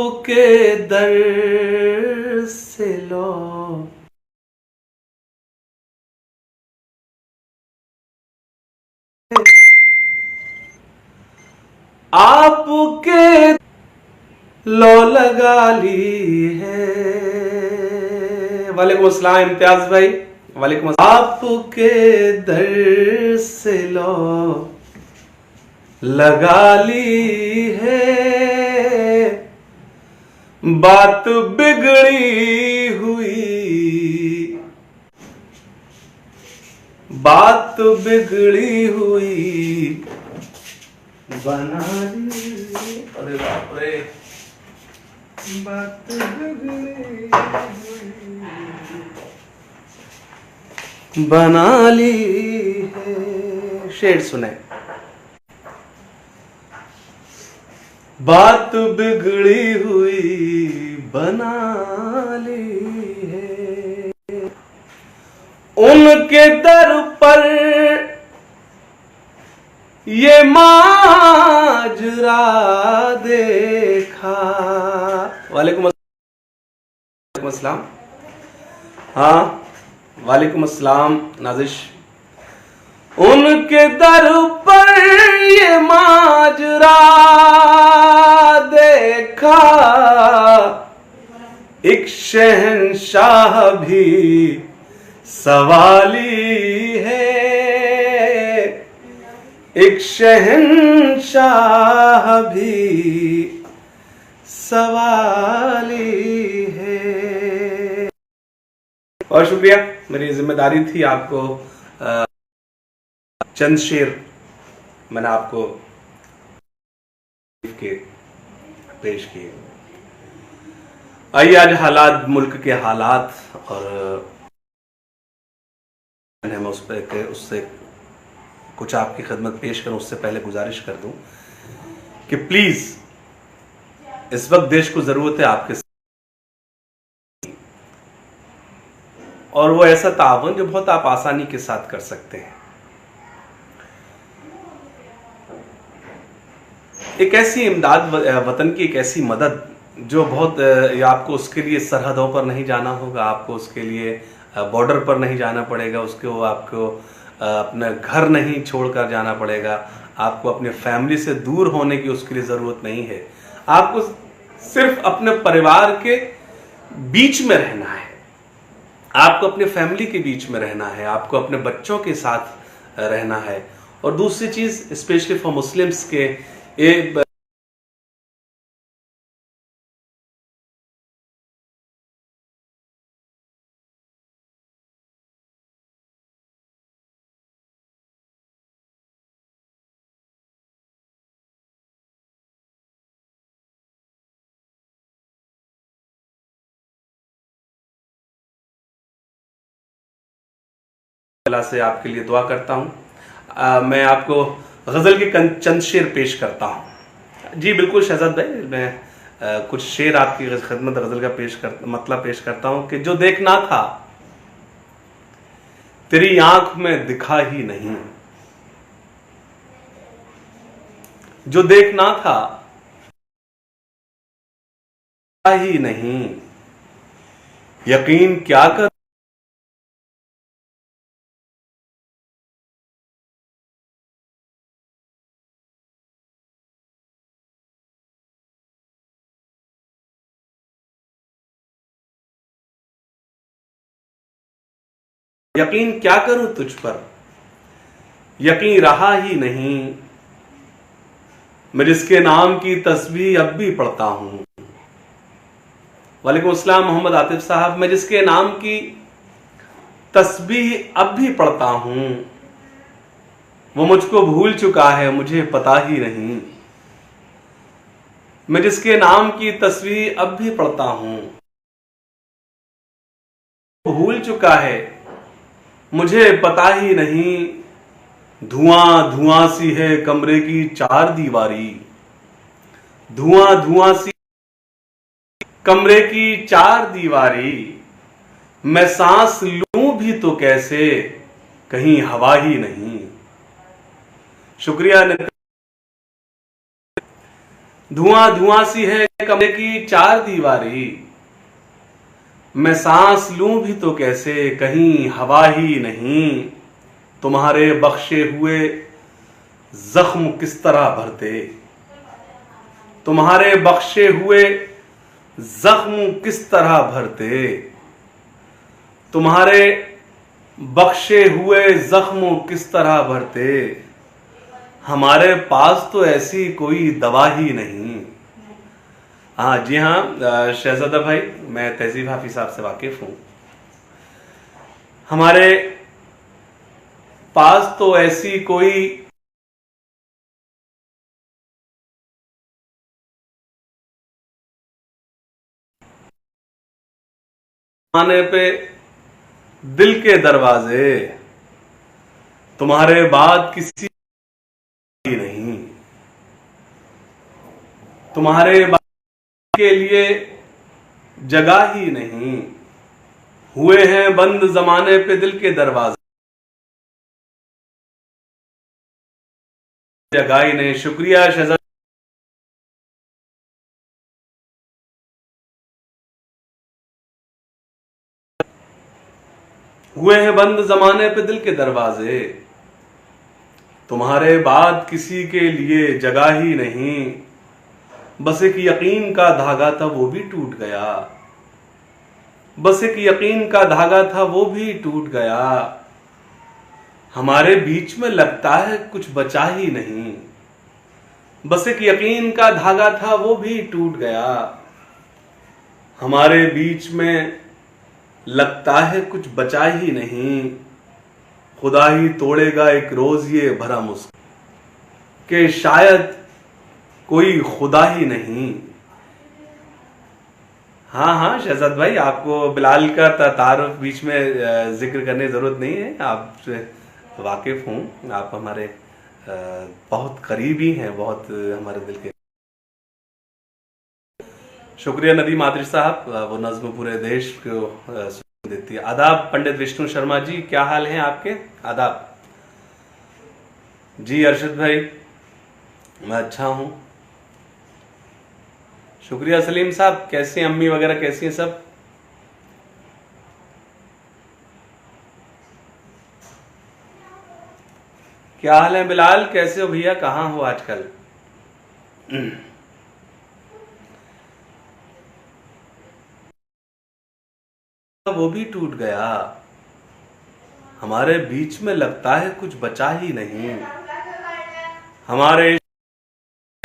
आपके दर से लो आपके लो लगा ली है। वालेकुम अस्सलाम इम्तियाज भाई, वालेकुम अस्सलाम। आपके दर से लो लगा ली है, बात बिगड़ी हुई, बात बिगड़ी हुई बना ली। अरे बाप रे, बात बिगड़ी हुई बना ली है। शेर सुने। बात बिगड़ी हुई बना ली है, उनके दर पर ये माजरा देखा। वालेकुम अस्सलाम। हाँ वालेकुम अस्सलाम नाजिश। उनके दर पर ये माजरा देखा, एक शहंशाह भी सवाली है, एक शहंशाह भी सवाली है। और शुक्रिया, मेरी जिम्मेदारी थी आपको चंद शेर मैंने आपको के पेश किए। आइए आज हालात, मुल्क के हालात, और मैं उस पर उससे कुछ आपकी खिदमत पेश करूं। उससे पहले गुजारिश कर दूं कि प्लीज इस वक्त देश को जरूरत है आपके, और वो ऐसा तावन जो बहुत आप आसानी के साथ कर सकते हैं। एक ऐसी इमदाद, वतन की एक ऐसी मदद जो बहुत, आपको उसके लिए सरहदों पर नहीं जाना होगा, आपको उसके लिए बॉर्डर पर नहीं जाना पड़ेगा, उसको आपको अपना घर नहीं छोड़कर जाना पड़ेगा, आपको अपने फैमिली से दूर होने की उसके लिए जरूरत नहीं है। आपको सिर्फ अपने परिवार के बीच में रहना है, आपको अपने फैमिली के बीच में रहना है, आपको अपने बच्चों के साथ रहना है। और दूसरी चीज, स्पेशली फॉर मुस्लिम्स के से आपके लिए दुआ करता हूं। मैं आपको गजल के चंद शेर पेश करता हूं। जी बिल्कुल शहजाद भाई, मैं कुछ शेर आपकी खिदमत गजल का मतलब पेश करता हूं कि जो देखना था तेरी आंख में दिखा ही नहीं, जो देखना था ही नहीं, यकीन क्या कर, यकीन क्या करूं तुझ पर, यकीन रहा ही नहीं, मैं जिसके नाम की तस्बीह अब भी पढ़ता हूं। वालेकुम अस्सलाम मोहम्मद आतिफ साहब। मैं जिसके नाम की तस्बीह अब भी पढ़ता हूं, वो मुझको भूल चुका है, मुझे पता ही नहीं। मैं जिसके नाम की तस्बीह अब भी पढ़ता हूं, भूल चुका है, मुझे पता ही नहीं। धुआं धुआं सी है कमरे की चार दीवारी, धुआं धुआं सी कमरे की चार दीवारी, मैं सांस लूं भी तो कैसे, कहीं हवा ही नहीं। शुक्रिया। धुआं धुआं सी है कमरे की चार दीवारी, मैं सांस लूं भी तो कैसे, कहीं हवा ही नहीं। तुम्हारे बख्शे हुए जख्म किस तरह भरते, तुम्हारे बख्शे हुए जख्म किस तरह भरते, तुम्हारे बख्शे हुए जख्म किस तरह भरते। हमारे पास तो ऐसी कोई दवा ही नहीं। हाँ जी हाँ शहजादा भाई, मैं तहजीब हाफिज साहब से वाकिफ हूं। हमारे पास तो ऐसी कोई आने पे दिल के दरवाजे, तुम्हारे बाद किसी की नहीं। तुम्हारे बाद के लिए जगह ही नहीं, हुए हैं बंद जमाने पे दिल के दरवाजे, जगह ही नहीं। शुक्रिया शहजाद। हुए हैं बंद जमाने पे दिल के दरवाजे, तुम्हारे बाद किसी के लिए जगह ही नहीं। बस एक यकीन का धागा था वो भी टूट गया, बस एक यकीन का धागा था वो भी टूट गया। हमारे बीच में लगता है कुछ बचा ही नहीं, बस एक यकीन का धागा था वो भी टूट गया। हमारे बीच में लगता है कुछ बचा ही नहीं, खुदा ही तोड़ेगा एक रोज ये भरा मुस्क के शायद कोई खुदा ही नहीं। हाँ हाँ शहजाद भाई, आपको बिलाल का तारुफ बीच में जिक्र करने की जरूरत नहीं है, आप वाकिफ हूँ। आप हमारे बहुत करीबी हैं, बहुत हमारे दिल के। शुक्रिया नदीम आतिश साहब, वो नज्म पूरे देश को सुकून देती है। आदाब पंडित विष्णु शर्मा जी, क्या हाल है आपके? आदाब जी। अरशद भाई, मैं अच्छा हूं। शुक्रिया सलीम साहब, कैसे हैं अम्मी वगैरह, कैसी हैं सब? क्या हाल है बिलाल, कैसे हो भैया, कहाँ हो आजकल? वो भी टूट गया, हमारे बीच में लगता है कुछ बचा ही नहीं। हमारे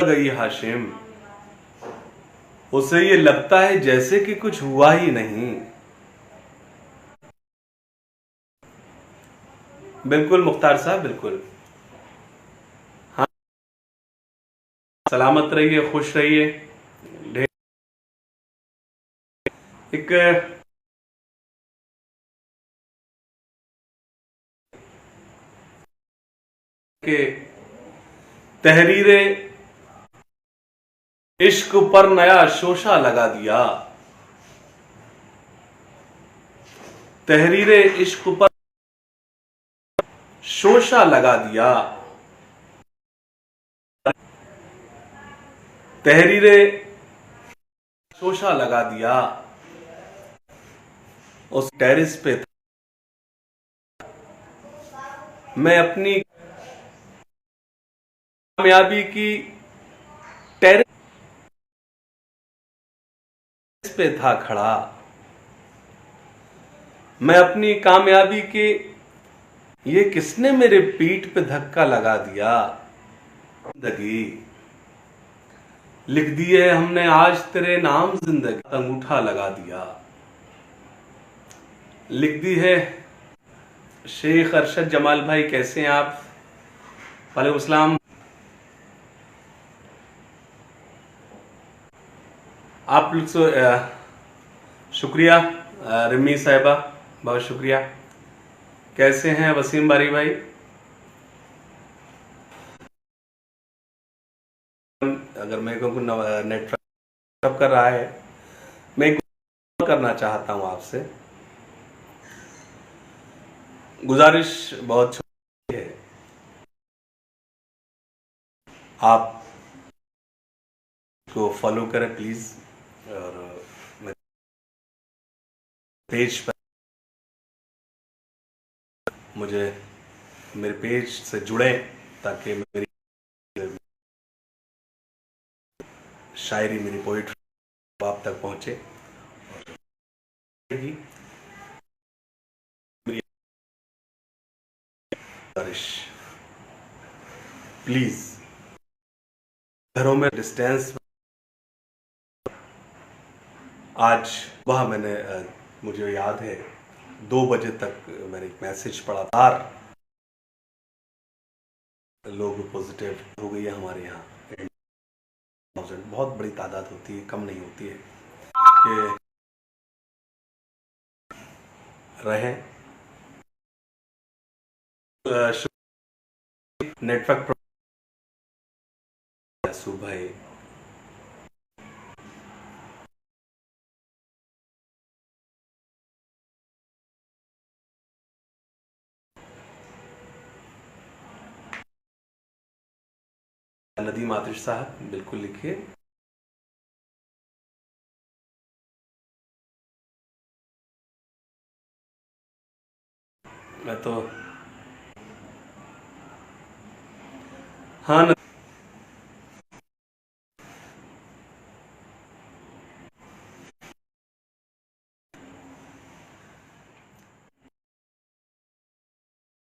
गई हाशिम, उसे ये लगता है जैसे कि कुछ हुआ ही नहीं। बिल्कुल मुख्तार साहब, बिल्कुल। हाँ, सलामत रहिए, खुश रहिए। एक के तहरीरे इश्क पर नया शोशा लगा दिया, तहरीरे इश्क पर शोशा लगा दिया, तहरीरे शोशा लगा दिया। उस टेरिस पे मैं अपनी कामयाबी की टेरिस पे था खड़ा, मैं अपनी कामयाबी के, ये किसने मेरे पीठ पे धक्का लगा दिया। जिंदगी लिख दी है हमने आज तेरे नाम, जिंदगी अंगूठा लगा दिया। लिख दी है। शेख अरशद जमाल भाई, कैसे हैं आप? वालेकुम सलाम। आप लोग से शुक्रिया रिमी साहिबा, बहुत शुक्रिया। कैसे हैं वसीम बारी भाई? अगर मेरे को नेट कर रहा है, मैं करना चाहता हूं आपसे, गुजारिश बहुत छोटी है। आप को फॉलो करें प्लीज़, और मेरे पेज पर मुझे मेरे पेज से जुड़ें ताकि मेरी शायरी, मेरी पोइट्री आप तक पहुँचे। मेरी गुजारिश, प्लीज़ घरों में डिस्टेंस। आज वह मैंने मुझे याद है 2 बजे तक मैंने एक मैसेज पढ़ा था, लोग पॉजिटिव हो गई है हमारे यहाँ। बहुत बड़ी तादाद होती है, कम नहीं होती है कि रहें। नेटवर्क सुबह नदीम आतिश साहब बिल्कुल लिखिए। मैं तो हाँ